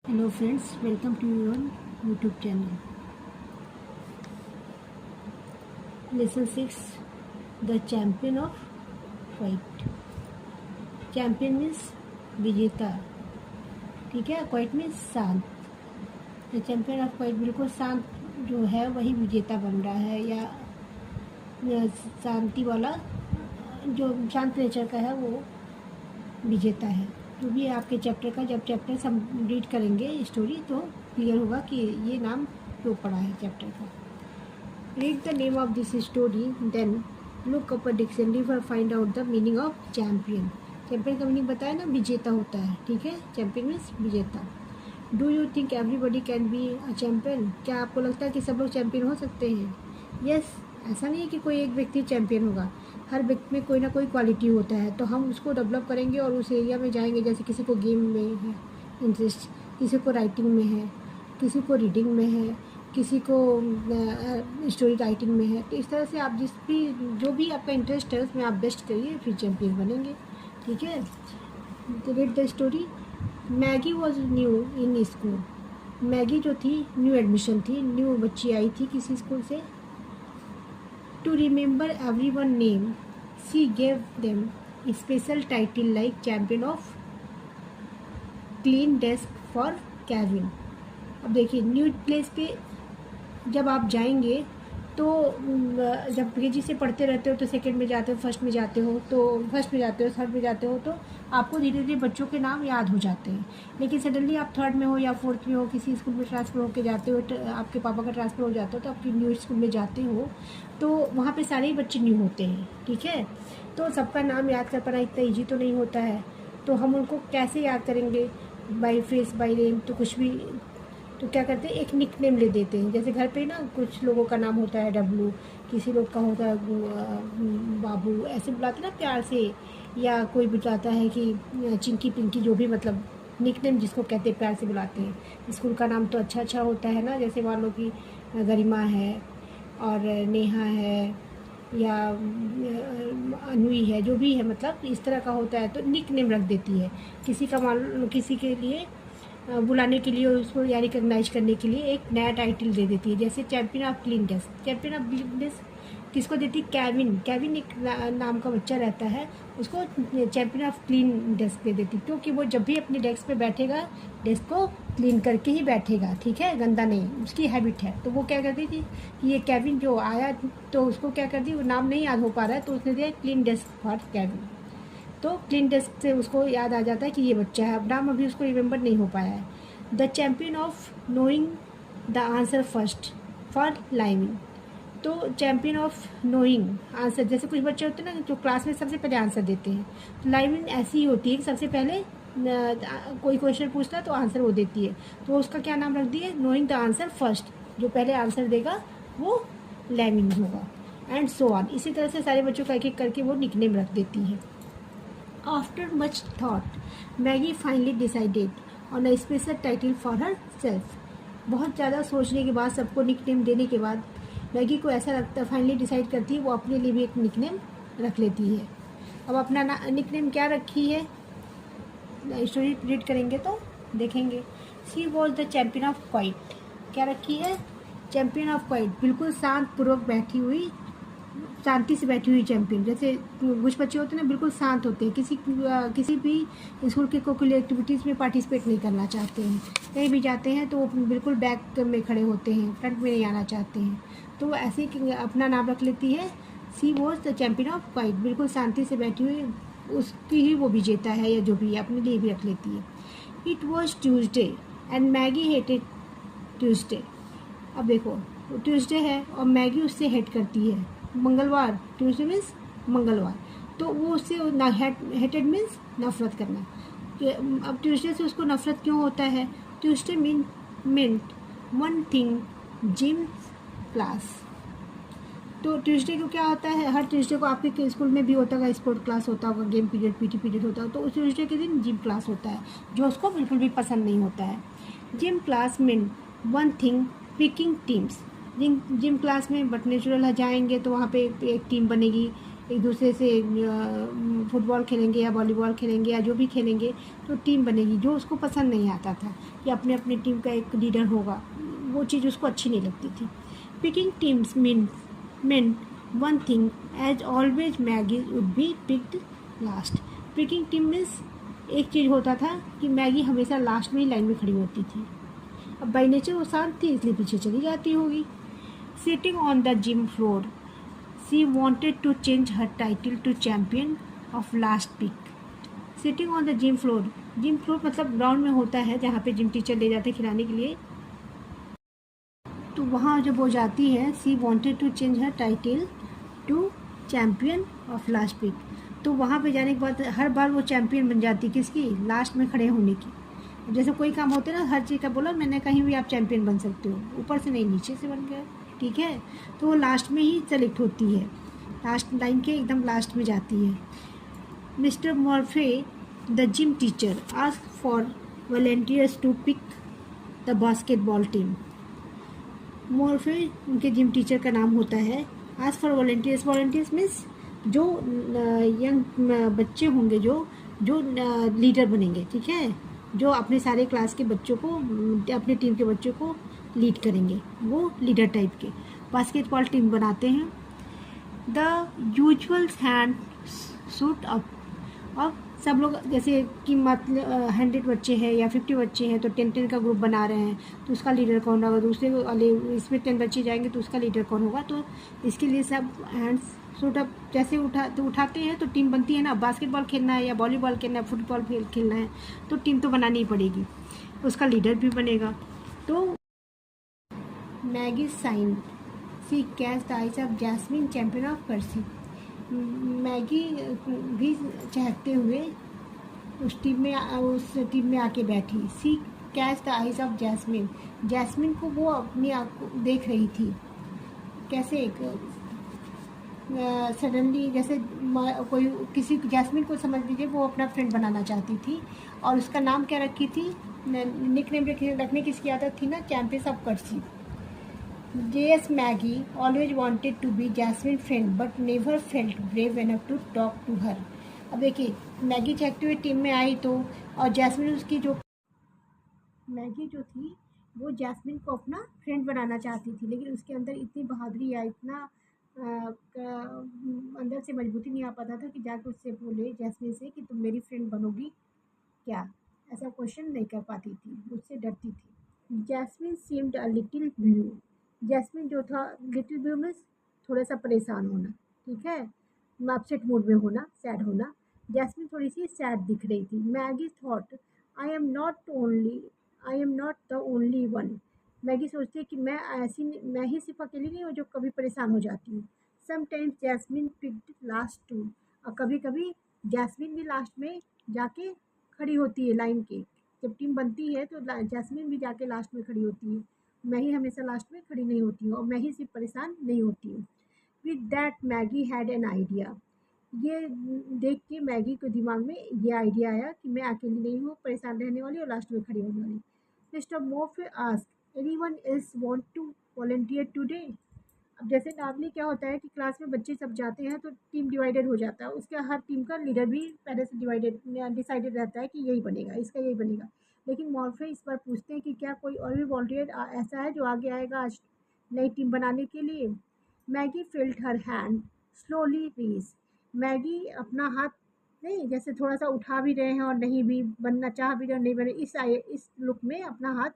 Hello friends, welcome to your YouTube channel. Lesson 6, The Champion of Quiet. Champion means विजेता, ठीक है. Quite means शांत. The champion of quite बिल्कुल शांत जो है वही विजेता बन रहा है, या शांति वाला जो शांत नेचर का है वो विजेता है. जो भी आपके चैप्टर का, जब चैप्टर हम रीड करेंगे स्टोरी तो क्लियर होगा कि ये नाम क्यों पड़ा है चैप्टर का. Read the name of this story, then look up a dictionary for find out the meaning of champion. Champion का मीनिंग बताया ना, विजेता होता है, ठीक है. चैम्पियन मीन्स विजेता. Do you think everybody can be a champion? क्या आपको लगता है कि सब लोग चैम्पियन हो सकते हैं? यस. ऐसा नहीं है कि कोई एक व्यक्ति चैम्पियन होगा. हर व्यक्ति में कोई ना कोई क्वालिटी होता है, तो हम उसको डेवलप करेंगे और उस एरिया में जाएंगे. जैसे किसी को गेम में है इंटरेस्ट, किसी को राइटिंग में है, किसी को रीडिंग में है, किसी को स्टोरी राइटिंग में है. तो इस तरह से आप जो भी आपका इंटरेस्ट है उसमें आप बेस्ट करिए, फिर चैम्पियन बनेंगे, ठीक है. Read the story. Maggi was new in school. Maggi जो थी न्यू एडमिशन थी, न्यू बच्ची आई थी किसी स्कूल से. To remember everyone name, she gave them a special title like Champion of Clean Desk for Kevin. अब देखिए, न्यू प्लेस पे जब आप जाएंगे तो जब केजी से पढ़ते रहते हो तो सेकंड में जाते हो, फर्स्ट में जाते हो, थर्ड में जाते हो, तो आपको धीरे धीरे बच्चों के नाम याद हो जाते हैं. लेकिन सडनली आप थर्ड में हो या फोर्थ में हो, किसी स्कूल में ट्रांसफ़र होकर जाते हो, आपके पापा का ट्रांसफ़र हो जाता हो, तो आपकी न्यू स्कूल में जाते हो तो वहाँ पे सारे ही बच्चे न्यू होते हैं, ठीक है. तो सबका नाम याद कर पाना इतना ईजी तो नहीं होता है. तो हम उनको कैसे याद करेंगे? बाई फेस, बाई नेम, तो कुछ भी. तो क्या करते हैं, एक निक नेम ले देते हैं. जैसे घर पे ना कुछ लोगों का नाम होता है डब्लू, किसी लोग का होता है बाबू, ऐसे बुलाते ना प्यार से. या कोई बुलाता है कि चिंकी पिंकी, जो भी, मतलब निक नेम जिसको कहते हैं प्यार से बुलाते हैं. स्कूल का नाम तो अच्छा अच्छा होता है ना, जैसे मान लो कि गरिमा है और नेहा है या अनुई है, जो भी है, मतलब इस तरह का होता है. तो निक नेम रख देती है. किसी का मान लो, किसी के लिए बुलाने के लिए, उसको या रिकग्नाइज करने के लिए एक नया टाइटल दे देती है. जैसे champion of clean desk. Champion of clean desk किसको देती है? केविन. केविन एक नाम का बच्चा रहता है, उसको चैम्पियन ऑफ क्लीन डेस्क दे देती, क्योंकि वो जब भी अपने डेस्क पे बैठेगा डेस्क को क्लीन करके ही बैठेगा, ठीक है, गंदा नहीं, उसकी हैबिट है. तो वो क्या करती थी कि ये केविन जो आया तो उसको क्या करती, वो नाम नहीं याद हो पा रहा है तो उसने दिया क्लीन डेस्क फॉर केविन. तो क्लीन डेस्क से उसको याद आ जाता है कि ये बच्चा है. अब नाम अभी उसको रिमेंबर नहीं हो पाया है. The champion of knowing the answer first for liming. तो चैम्पियन ऑफ नोइंग आंसर, जैसे कुछ बच्चे होते हैं ना जो क्लास में सबसे पहले आंसर देते हैं, तो लाइमिंग ऐसी ही होती है कि सबसे पहले कोई क्वेश्चन पूछता है तो आंसर वो देती है. तो उसका क्या नाम रख दिए? Knowing the answer first. जो पहले आंसर देगा वो लाइमिंग होगा, एंड सो ऑन. इसी तरह से सारे बच्चों का एक एक करके वो निकनेम रख देती है. After much thought, Maggi finally decided on a special title for her self. बहुत ज़्यादा सोचने के बाद, सबको निकनेम देने के बाद, मैगी को ऐसा लगता है, फाइनली डिसाइड करती है वो अपने लिए भी एक निकनेम रख लेती है. अब अपना निकनेम क्या रखी है, स्टोरी रीड करेंगे तो देखेंगे. She was the champion of quite. क्या रखी है? Champion of quite. बिल्कुल शांत पूर्वक बैठी हुई, शांति से बैठी हुई चैम्पियन. जैसे कुछ बच्चे होते हैं ना, बिल्कुल शांत होते हैं, किसी भी स्कूल के कोई एक्टिविटीज़ में पार्टिसिपेट नहीं करना चाहते हैं. कहीं भी जाते हैं तो वो बिल्कुल बैक में खड़े होते हैं, फ्रंट में नहीं आना चाहते हैं. तो ऐसे अपना नाम रख लेती है. She was the champion of quite. बिल्कुल शांति से बैठी हुई, उसकी ही वो विजेता है, या जो भी अपने लिए भी रख लेती है. It was Tuesday and Maggi hated Tuesday. अब देखो, ट्यूजडे है और मैगी उससे हेट करती है. मंगलवार, ट्यूसडे मीन्स मंगलवार, तो वो उससे हेटेड मीन्स नफरत करना. अब ट्यूसडे से उसको नफरत क्यों होता है? Tuesday meant one thing, gym class. तो ट्यूसडे को क्या होता है? हर ट्यूसडे को आपके स्कूल में भी होता होगा, स्पोर्ट क्लास होता होगा, गेम पीरियड, पीटी पीरियड होता है. तो उस ट्यूसडे के दिन जिम क्लास होता है, जो उसको बिल्कुल भी पसंद नहीं होता है. Gym class mean one thing, picking teams. Gym class में बट नेचुरल जाएंगे तो वहाँ पे एक टीम बनेगी, एक दूसरे से फुटबॉल खेलेंगे या वॉलीबॉल खेलेंगे या जो भी खेलेंगे तो टीम बनेगी। जो उसको पसंद नहीं आता था कि अपने अपने टीम का एक लीडर होगा, वो चीज़ उसको अच्छी नहीं लगती थी। Picking teams meant one thing, as always Maggi would be picked last। Picking team means एक चीज़ होता था कि मैगी हमेशा लास्ट में ही लाइन में खड़ी होती थी। अब बाई नेचर वो शांत थी इसलिए पीछे चली जाती होगी। Sitting on the gym floor, she wanted to change her title to champion of last pick. Sitting on the gym floor मतलब ग्राउंड में होता है जहाँ पे जिम टीचर ले जाते हैं खिलाने के लिए। तो वहाँ जब वो जाती है, she wanted to change her title to champion of last pick, तो वहाँ पे जाने के बाद हर बार वो चैम्पियन बन जाती किसकी, लास्ट में खड़े होने की। जैसे कोई काम होते ना, हर चीज़ का बोला मैंने, कहीं भी आप चैम्पियन बन सकते हो, ऊपर से नहीं नीचे से बन गया, ठीक है। तो वो लास्ट में ही सेलेक्ट होती है, लास्ट लाइन के एकदम लास्ट में जाती है। Mister Morphy the gym teacher ask for volunteers to pick the basketball team. Morphy उनके जिम टीचर का नाम होता है। आस्क फॉर वॉलेंटियर्स मीन्स जो यंग बच्चे होंगे जो जो लीडर बनेंगे, ठीक है, जो अपने सारे क्लास के बच्चों को, अपने टीम के बच्चों को लीड करेंगे, वो लीडर टाइप के बास्केटबॉल टीम बनाते हैं। The usual hand suit up. अब सब लोग जैसे कि मतलब 100 बच्चे हैं या 50 बच्चे हैं तो 10-10 का ग्रुप बना रहे हैं, तो उसका लीडर कौन होगा, दूसरे वाले इसमें 10 बच्चे जाएंगे तो उसका लीडर कौन होगा। तो इसके लिए सब हैंड्स सूट अप जैसे उठाते हैं तो टीम बनती है ना। बास्केटबॉल खेलना है या वॉलीबॉल खेलना है, फुटबॉल खेलना है तो टीम तो बनानी ही पड़ेगी, उसका लीडर भी बनेगा। तो Maggie sign she catch the eyes of Jasmine champion of Percy. Maggie भी चहकते हुए उस टीम में आके बैठी। She catch the eyes of Jasmine को वो अपनी देख रही थी। कैसे एक सडनली जैसे कोई किसी जैस्मिन को समझ लीजिए वो अपना फ्रेंड बनाना चाहती थी, और उसका नाम क्या रखी थी, निक नेम रखने की इसकी आदत थी ना, champions of Kersey. J.S. Maggie always wanted to be Jasmine's friend but never felt brave enough to talk to her। अब देखिए मैगी चहकती हुई टीम में आई तो, और जैस्मिन उसकी जो मैगी जो थी वो जैस्मिन को अपना फ्रेंड बनाना चाहती थी, लेकिन उसके अंदर इतनी बहादुरी या इतना अंदर से मजबूती नहीं आ पाता था कि जाकर उससे बोले जैस्मिन से कि तुम मेरी फ्रेंड बनोगी क्या। ऐसा क्वेश्चन नहीं कर पाती थी, उससे डरती थी। Jasmine seemed a little blue. Jasmine जो था, लिटिल ब्लू मीन्स थोड़ा सा परेशान होना, ठीक है, अपसेट मूड में होना, सैड होना। जैस्मिन थोड़ी सी सैड दिख रही थी। Maggi thought I am not only I am not the only one. Maggi सोचती है कि मैं ही सिर्फ अकेली नहीं हूँ जो कभी परेशान हो जाती हूँ। Sometimes Jasmine picked last too. और कभी कभी जैस्मिन भी लास्ट में जाके खड़ी होती है लाइन के। जब टीम बनती है तो जैस्मिन भी जाके लास्ट में खड़ी होती है। मैं ही हमेशा लास्ट में खड़ी नहीं होती हूँ और मैं ही सिर्फ परेशान नहीं होती हूँ। With that Maggi had an idea. ये देख के मैगी के दिमाग में ये आइडिया आया कि मैं अकेली नहीं हूँ परेशान रहने वाली और लास्ट में खड़ी होने वाली। Mister Moff ask anyone else want to volunteer today. अब जैसे नॉर्मली क्या होता है कि क्लास में बच्चे सब जाते हैं तो टीम डिवाइडेड हो जाता है, उसका हर टीम का लीडर भी पहले से डिसाइडेड रहता है कि यही बनेगा, इसका यही बनेगा। लेकिन मॉर्फे इस बार पूछते हैं कि क्या कोई और भी वॉलंटियर ऐसा है जो आगे आएगा आज नई टीम बनाने के लिए। Maggie filled her hand slowly raise. Maggie अपना हाथ नहीं, जैसे थोड़ा सा उठा भी रहे हैं और नहीं भी बनना चाह भी रहे हैं, नहीं बने, इस लुक में अपना हाथ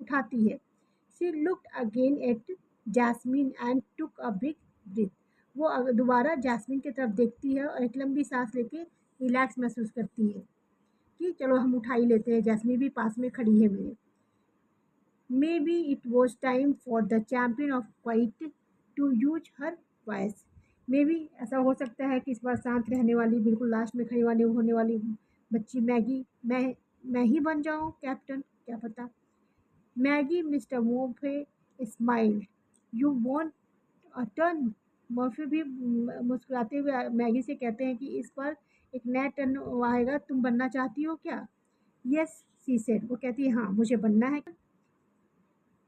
उठाती है। She looked again at Jasmine and took a big breath. वो दोबारा जैस्मिन की तरफ देखती है और एक लंबी सांस लेके रिलैक्स महसूस करती है कि चलो हम उठा ही लेते हैं, जैस्मिन भी पास में खड़ी है मेरे। Maybe it was time for the champion of quiet to use her voice. Maybe ऐसा हो सकता है कि इस बार शांत रहने वाली, बिल्कुल लास्ट में खड़ी वाली होने वाली बच्ची मैगी मैं ही बन जाऊँ कैप्टन, क्या पता। Maggie mister Moffe smile you want a turn. Murphy भी मुस्कुराते हुए मैगी से कहते हैं कि इस पर एक नया टर्न आएगा, तुम बनना चाहती हो क्या। यस सी सेड, वो कहती है हाँ मुझे बनना है।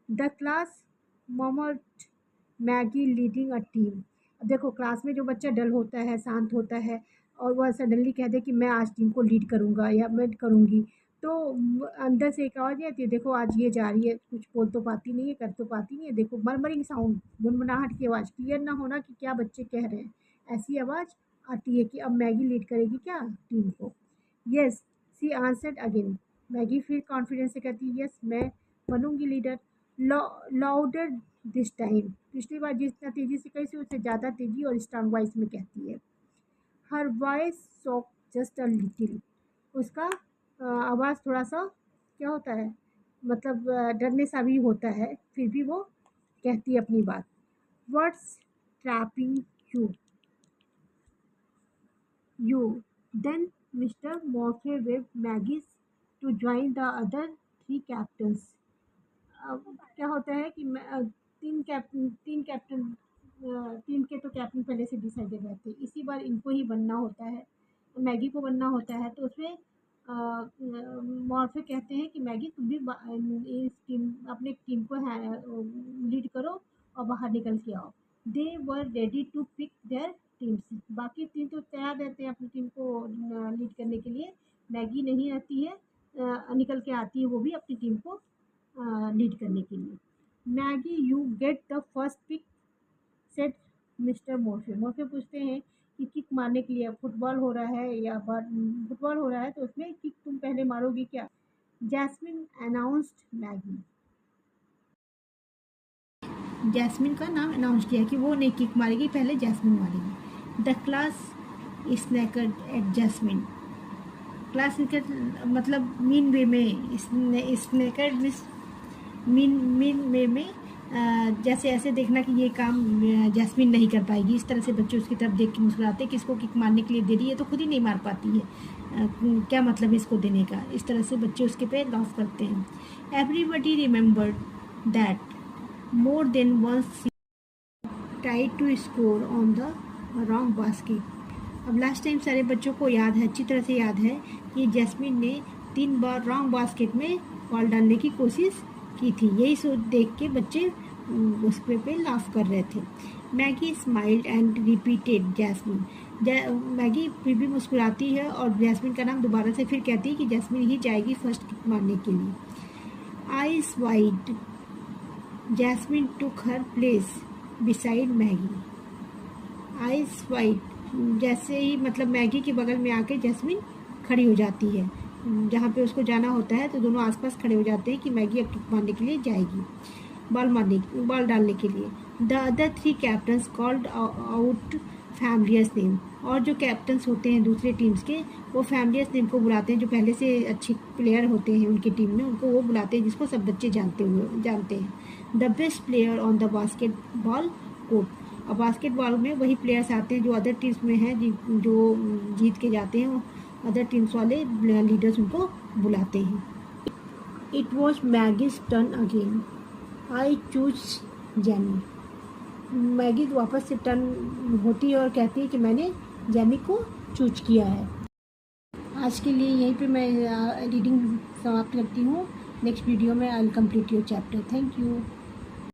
The class murmured Maggie leading a team. देखो क्लास में जो बच्चा डल होता है, शांत होता है और वह सडनली कह दे कि मैं आज टीम को लीड करूँगा या मैं करूँगी, तो अंदर से एक आवाज़ नहीं आती है, देखो आज ये जा रही है, कुछ बोल तो पाती नहीं है, कर तो पाती नहीं है, देखो मरमरिंग साउंड, गुनगुनाहट की आवाज़, क्लियर ना होना कि क्या बच्चे कह रहे हैं, ऐसी आवाज़ आती है कि अब मैगी लीड करेगी क्या टीम को। Yes, she answered again. Maggi फिर कॉन्फिडेंस से कहती है, यस मैं बनूंगी लीडर। लाउडर दिस टाइम, पिछली बार जितना तेजी से कही थी उससे ज़्यादा तेजी और स्ट्रांग वॉइस में कहती है। Her voice shook just a little, उसका आवाज़ थोड़ा सा क्या होता है, मतलब डरने सा भी होता है, फिर भी वो कहती है अपनी बात। What's trapping you you then mister Morphy wave Maggie's to join the other three captains. अब क्या होता है कि तीन कैप्टन टीम के तो कैप्टन पहले से डिसाइडेड रहते हैं, इसी बार इनको ही बनना होता है, मैगी को बनना होता है, तो उसमें मॉर्फे कहते हैं कि मैगी तुम भी इस टीम अपने टीम को लीड करो और बाहर निकल के आओ। They were ready to pick their teams, बाकी टीम तो तैयार रहते हैं अपनी टीम को लीड करने के लिए, मैगी नहीं रहती है, निकल के आती है वो भी अपनी टीम को लीड करने के लिए। Maggie you get the first pick said mister Morphe. Morphe पूछते हैं कि किक मारने के लिए फुटबॉल हो रहा है या फुटबॉल हो रहा है तो उसमें किक तुम पहले मारोगी क्या। जैस्मिन अनाउंस्ड मैगी, जैस्मिन का नाम अनाउंस किया कि वो नहीं किक मारेगी, पहले जैस्मिन मारेगी। The class snickered at Jasmine, class snickered मतलब मीन वे में, स्नैकर्ड मीन मीन वे में जैसे ऐसे देखना कि ये काम जैस्मिन नहीं कर पाएगी, इस तरह से बच्चे उसकी तरफ देख के मुस्कुराते हैं कि इसको किक मारने के लिए दे रही है तो खुद ही नहीं मार पाती है, क्या मतलब है इसको देने का, इस तरह से बच्चे उसके पे लाफ करते हैं। Everybody remembered that more than once try to score on the wrong basket. अब लास्ट टाइम सारे बच्चों को याद है, अच्छी तरह से याद है कि जैस्मिन ने 3 बार रॉन्ग बास्केट में बॉल डालने की कोशिश की थी, यही सोच देख के बच्चे उस पे लाफ कर रहे थे। Maggie smiled and repeated Jasmine, Maggie फिर भी मुस्कुराती है और जैस्मिन का नाम दोबारा से फिर कहती है कि जैस्मिन ही जाएगी फर्स्ट किक मारने के लिए। Eyes wide, Jasmine took her place beside Maggie. Eyes wide, जैसे ही मतलब मैगी के बगल में आके जैस्मिन खड़ी हो जाती है, जहाँ पे उसको जाना होता है तो दोनों आसपास खड़े हो जाते हैं कि मैगी अब किक मारने के लिए जाएगी, बॉल डालने के लिए। The other 3 captains called out families name, और जो कैप्टन्स होते हैं दूसरे टीम्स के वो फैमिलियस नेम को बुलाते हैं, जो पहले से अच्छे प्लेयर होते हैं उनकी टीम में उनको वो बुलाते हैं जिसको सब बच्चे जानते हैं। The best player on the basketball court, और बास्केटबॉल में वही प्लेयर्स आते हैं जो अदर टीम्स में हैं जो जीत के जाते हैं, अदर टीम्स वाले लीडर्स उनको बुलाते हैं। It was Maggie's turn again, I choose Jamie. Maggie वापस से टर्न होती है और कहती है कि मैंने जैमी को चूज किया है। आज के लिए यहीं पे मैं रीडिंग समाप्त करती हूँ, नेक्स्ट वीडियो में I will complete your chapter. Thank you.